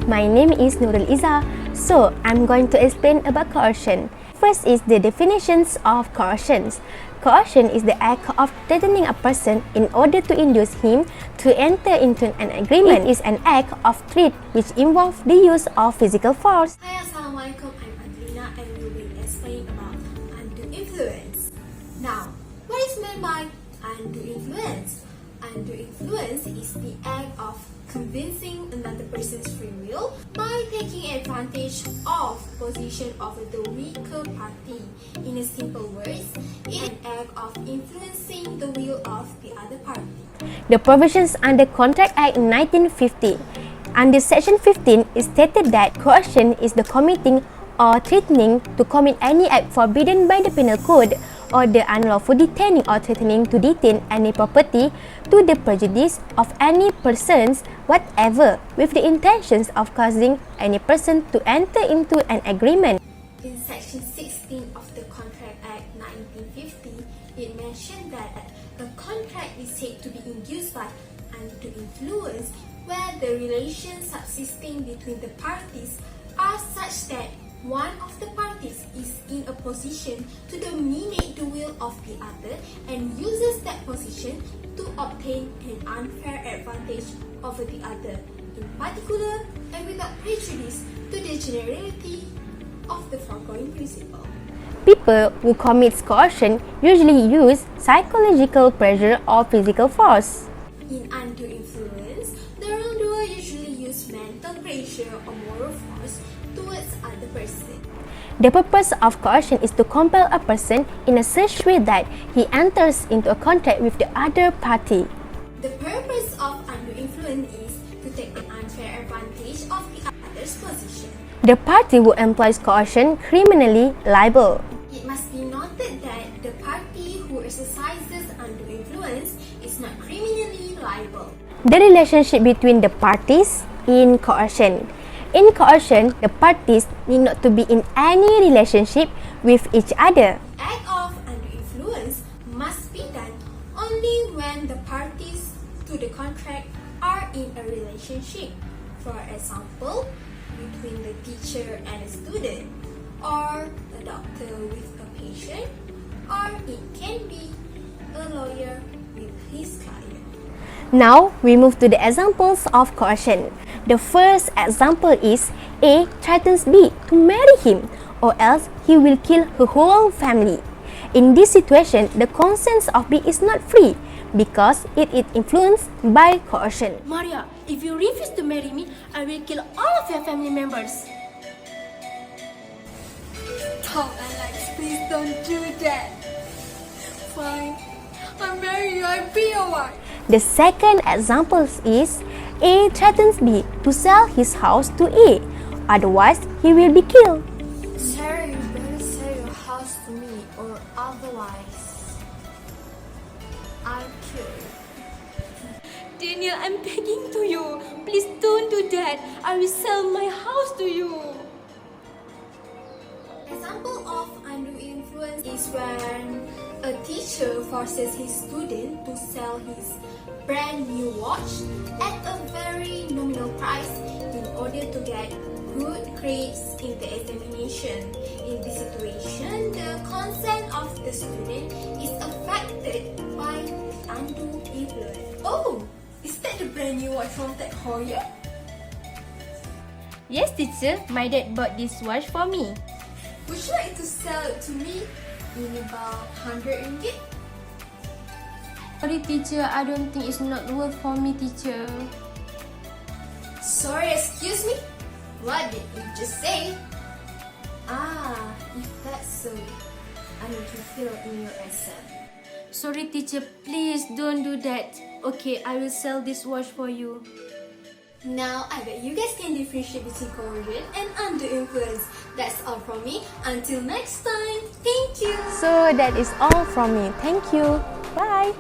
My name is Nurul Izza. So, I'm going to explain about coercion. First is the definitions of coercion. Coercion is the act of threatening a person in order to induce him to enter into an agreement. It is an act of threat which involves the use of physical force. Hi, Assalamualaikum. I'm Adlina and we will explain about undue influence. Now, what is meant by undue influence? Undue influence is the act of convincing another person's free will by taking advantage of position of the weaker party. In a simple words, it is an act of influencing the will of the other party. The provisions under Contract Act 1950. Under Section 15, it stated that coercion is the committing or threatening to commit any act forbidden by the Penal Code or the unlawful detaining or threatening to detain any property to the prejudice of any persons whatever with the intentions of causing any person to enter into an agreement. In Section 16 of the Contract Act 1950, it mentioned that a contract is said to be induced by undue influence where the relations subsisting between the parties are such that one of the parties is in a position to dominate the will of the other and uses that position to obtain an unfair advantage over the other, in particular and without prejudice to the generality of the foregoing principle. People who commit coercion usually use psychological pressure or physical force. In undue influence, the wrongdoer usually use mental pressure or moral force towards other person. The purpose of coercion is to compel a person in a such way that he enters into a contract with the other party. The purpose of undue influence is to take an unfair advantage of the other's position. The party who employs coercion criminally liable. It must be noted that the party who exercises undue influence is not criminally liable. The relationship between the parties in coercion. In coercion, the parties need not to be in any relationship with each other. Act of undue influence must be done only when the parties to the contract are in a relationship. For example, between the teacher and a student, or a doctor with a patient, or it can be a lawyer with his client. Now, we move to the examples of coercion. The first example is A threatens B to marry him or else he will kill her whole family. In this situation, the consent of B is not free because it is influenced by coercion. Maria, if you refuse to marry me, I will kill all of your family members. Tom and Lex, please don't do that. Fine, I'll marry you, I'll be your wife. The second example is A threatens B to sell his house to A, otherwise he will be killed. Sarah, you better sell your house to me or otherwise I'll kill you. Daniel, I'm begging to you. Please don't do that. I will sell my house to you. Example of undue influence is when a teacher forces his student to sell his brand new watch at a very nominal price in order to get good grades in the examination. In this situation, the consent of the student is affected by undue influence. Oh, is that the brand new watch from Tech Hoya? Yes, teacher. My dad bought this watch for me. Would you like to sell it to me in about 100 ringgit? Sorry, teacher. I don't think it's not worth for me, teacher. Sorry, excuse me? What did you just say? If that's so, I need to fill in your essay. Sorry, teacher. Please don't do that. Okay, I will sell this watch for you. Now, I bet you guys can differentiate between coercion and undue influence. That's all from me. Until next time, thank you. So that is all from me. Thank you. Bye.